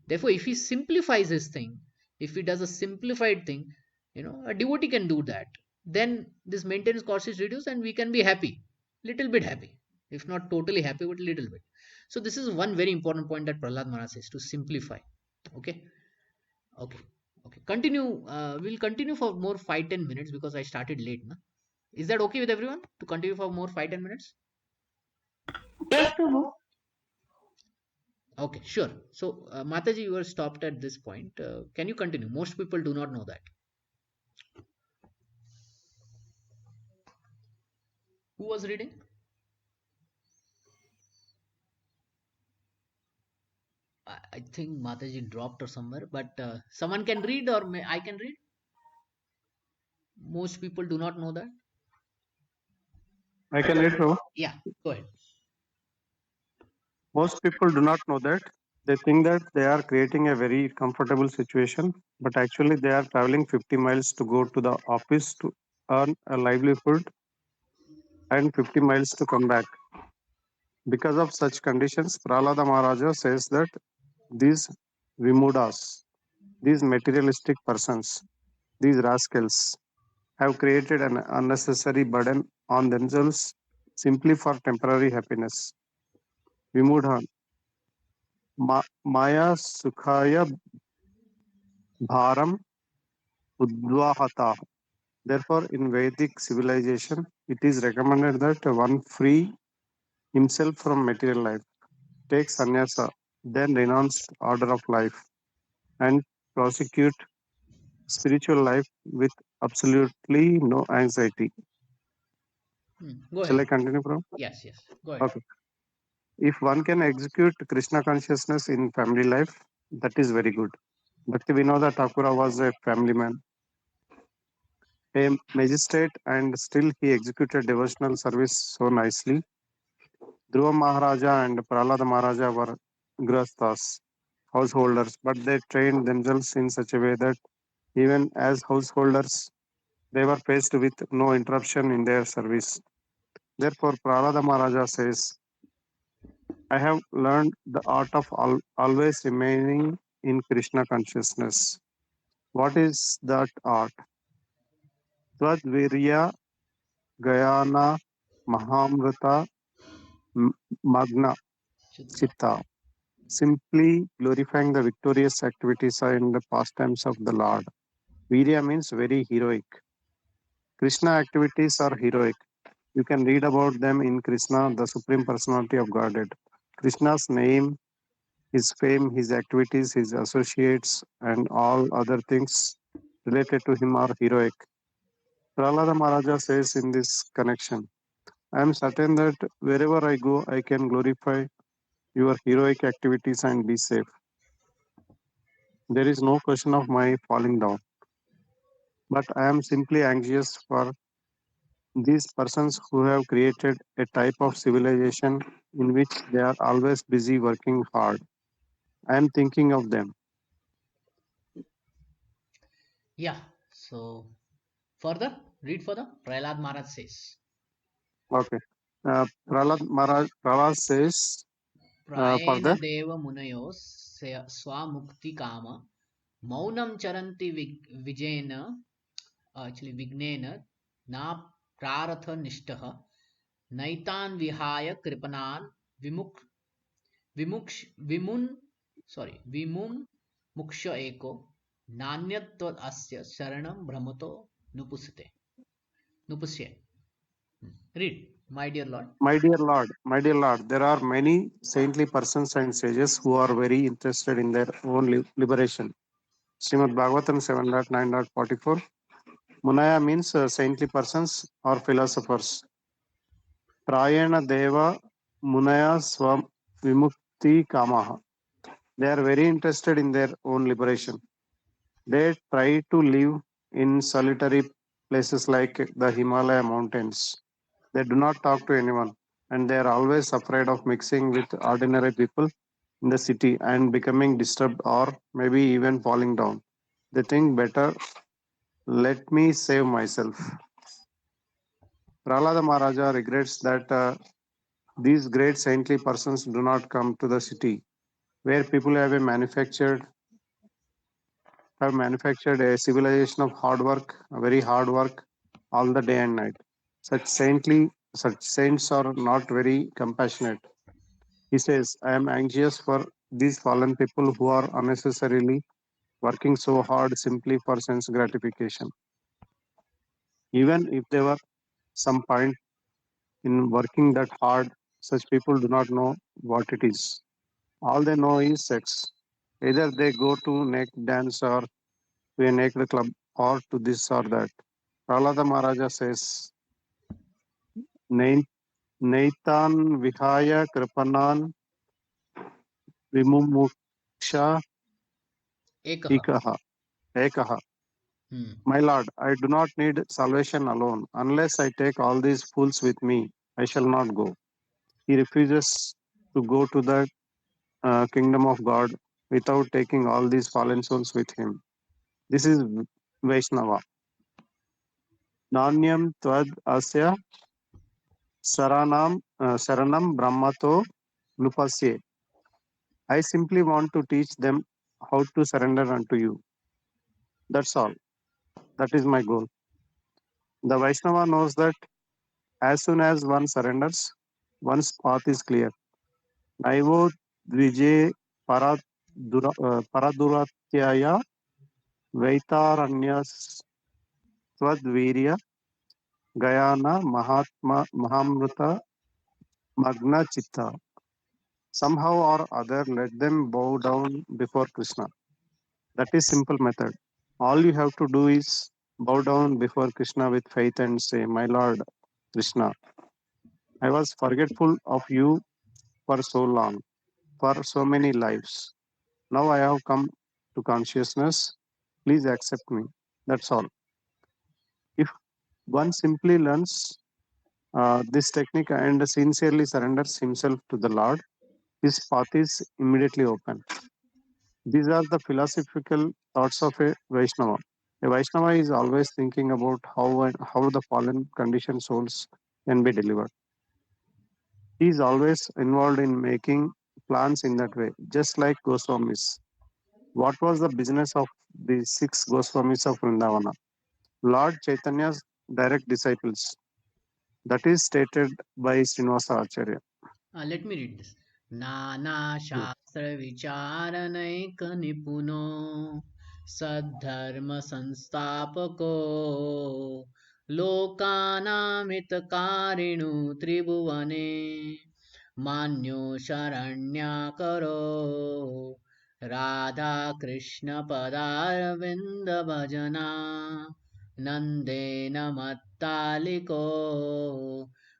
Therefore, if he simplifies his thing, if he does a simplified thing, a devotee can do that. Then this maintenance cost is reduced and we can be happy, little bit happy, if not totally happy, but little bit. So this is one very important point that Prahlad Maharaj says, to simplify. Okay. Continue. We'll continue for more 5-10 minutes because I started late. Na? Is that okay with everyone to continue for more 5-10 minutes? Yes, Prabhu. Okay, sure. So, Mataji, you were stopped at this point. Can you continue? Most people do not know that. Who was reading? I think Mataji dropped or somewhere, but someone can read, or I can read. Most people do not know that. I can read, Prabhu. Yeah, go ahead. Most people do not know that. They think that they are creating a very comfortable situation, but actually they are traveling 50 miles to go to the office to earn a livelihood and 50 miles to come back. Because of such conditions, Prahlada Maharaja says that these Vimudas, these materialistic persons, these rascals, have created an unnecessary burden on themselves simply for temporary happiness. Vimudha, Maya Sukhaya Bharam Udvahata. Therefore, in Vedic civilization, it is recommended that one free himself from material life, take sannyasa, then renounce order of life, and prosecute spiritual life with absolutely no anxiety. Go Shall I ahead. continue, bro? Yes, go ahead. Okay. If one can execute Krishna consciousness in family life, that is very good. Bhakti Vinoda Thakura was a family man, a magistrate, and still he executed devotional service so nicely. Dhruva Maharaja and Prahlada Maharaja were grastas, householders, but they trained themselves in such a way that even as householders, they were faced with no interruption in their service. Therefore, Prahlada Maharaja says, I have learned the art of always remaining in Krishna consciousness. What is that art? Twadvirya Gayana Mahamrita Magna Chitta. Simply glorifying the victorious activities and the pastimes of the Lord. Virya means very heroic. Krishna activities are heroic. You can read about them in Krishna, the Supreme Personality of Godhead. Krishna's name, his fame, his activities, his associates, and all other things related to him are heroic. Prahlada Maharaja says in this connection, I am certain that wherever I go, I can glorify your heroic activities and be safe. There is no question of my falling down, but I am simply anxious for these persons who have created a type of civilization in which they are always busy working hard. I am thinking of them. Yeah. So further, read further. Prahlad Maharaj says, Okay. Prahlad says Prayena further, deva munayo swamukti kama maunam charanti vijena actually vignena na praratha nishtah naitan vihaya kripanan vimuk vimuksh vimun sorry vimum muksha eko nanyatvad asya sharanam brahmato nupusite nupusye. Read, my dear Lord. my dear Lord, there are many saintly persons and sages who are very interested in their own liberation. Srimad Bhagavatam 7.9.44. Munaya means saintly persons or philosophers. Prayana Deva Munaya Swam Vimukti Kamaha. They are very interested in their own liberation. They try to live in solitary places like the Himalaya mountains. They do not talk to anyone and they are always afraid of mixing with ordinary people in the city and becoming disturbed or maybe even falling down. They think better, let me save myself. Prahlada Maharaja regrets that these great saintly persons do not come to the city where people have manufactured a civilization of hard work, very hard work, all the day and night. Such saints are not very compassionate. He says, I am anxious for these fallen people who are unnecessarily working so hard simply for sense gratification. Even if there were some point in working that hard, such people do not know what it is. All they know is sex. Either they go to naked dance or to a naked club or to this or that. Prahlada Maharaja says, "Nai- Naitan Vihaya Kripanan Vimumuksha Ekaha. Ikaha. Ekaha. Hmm. My Lord, I do not need salvation alone. Unless I take all these fools with me, I shall not go." He refuses to go to the kingdom of God without taking all these fallen souls with him. This is Vaishnava. Nanyam Tvad Asya Saranam Brahmato Nupasye. I simply want to teach them how to surrender unto you. That's all. That is my goal. The Vaishnava knows that as soon as one surrenders, one's path is clear. Naivo Dvije Paraduratyaya Vaitaranyas Twadvirya Gayana Mahamruta Magna Chitta. Somehow or other, let them bow down before Krishna. That is simple method. All you have to do is bow down before Krishna with faith and say, My Lord Krishna, I was forgetful of you for so long, for so many lives. Now I have come to consciousness. Please accept me. That's all. If one simply learns this technique and sincerely surrenders himself to the Lord, his path is immediately open. These are the philosophical thoughts of a Vaishnava. A Vaishnava is always thinking about how the fallen conditioned souls can be delivered. He is always involved in making plans in that way, just like Goswamis. What was the business of the six Goswamis of Vrindavana? Lord Chaitanya's direct disciples. That is stated by Srinivasa Acharya. Let me read this. Nana Hmm. शास्त्र विचारनैक निपुनो सद्धर्म संस्थापको लोकानामितकारिणु त्रिभुवने मान्यो शरण्याकरो राधा कृष्ण पदारविन्द भजना नन्देन मत्तालिको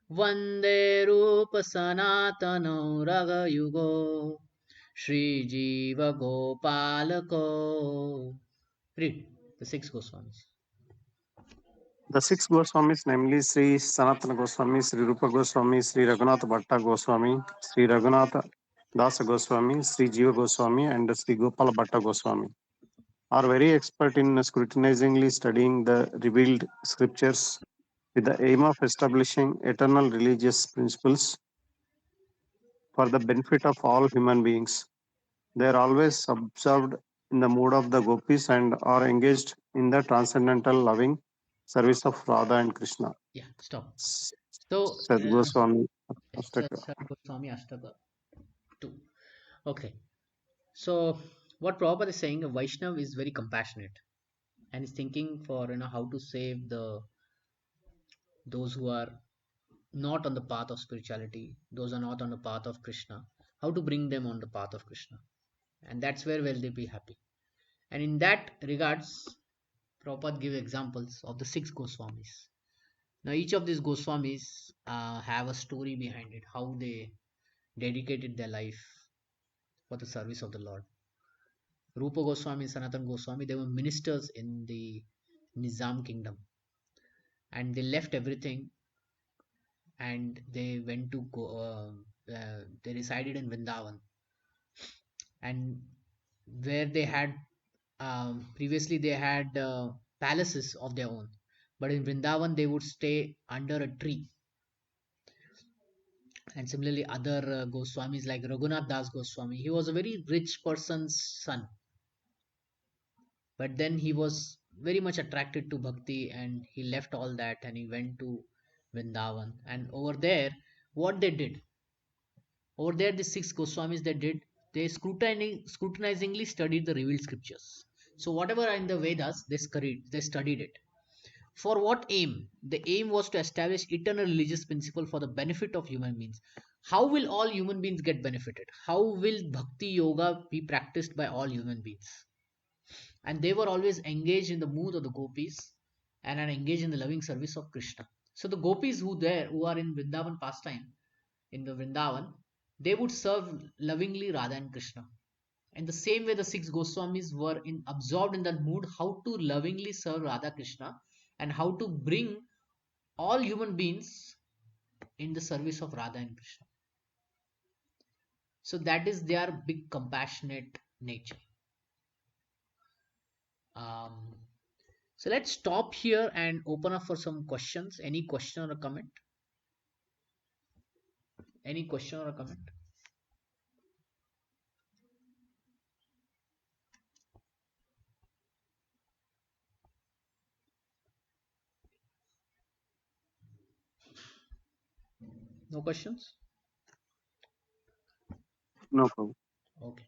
Vande Rupa Sanatano Ragayugo Shri Jiva Gopalako. Read the six Goswamis. The six Goswamis, namely Sri Sanatana Goswami, Sri Rupa Goswami, Sri Raghunatha Bhatta Goswami, Sri Raghunatha Dasa Goswami, Sri Jiva Goswami, and Sri Gopala Bhatta Goswami, are very expert in scrutinizingly studying the revealed scriptures with the aim of establishing eternal religious principles for the benefit of all human beings. They are always observed in the mood of the gopis and are engaged in the transcendental loving service of Radha and Krishna. Yeah, stop. S- So, Said Goswami Astaka. Goswami Ashtaka 2. Okay. So, what Prabhupada is saying, a Vaishnav is very compassionate and is thinking for how to save those who are not on the path of spirituality, those are not on the path of Krishna, how to bring them on the path of Krishna, and that's where will they be happy. And in that regards, Prabhupada give examples of the six Goswamis. Now, each of these Goswamis have a story behind it, how they dedicated their life for the service of the Lord. Rupa Goswami and Sanatan Goswami, they were ministers in the Nizam kingdom, and they left everything and they went to they resided in Vrindavan, and where they had previously they had palaces of their own, but in Vrindavan they would stay under a tree. And similarly, other Goswamis like Raghunath Das Goswami, he was a very rich person's son, but then he was very much attracted to bhakti and he left all that and he went to Vrindavan. And over there, what they did, over there, the six Goswamis they did, they scrutinizingly studied the revealed scriptures. So whatever are in the Vedas, they studied it. For what aim? The aim was to establish eternal religious principle for the benefit of human beings. How will all human beings get benefited? How will bhakti yoga be practiced by all human beings? And they were always engaged in the mood of the gopis and are engaged in the loving service of Krishna. So the gopis who are in Vrindavan pastime, in the Vrindavan, they would serve lovingly Radha and Krishna. In the same way, the six Goswamis were absorbed in that mood, how to lovingly serve Radha Krishna and how to bring all human beings in the service of Radha and Krishna. So that is their big compassionate nature. Um, so let's stop here and open up for some questions. Any question or a comment? Any question or a comment? No questions? No problem. Okay.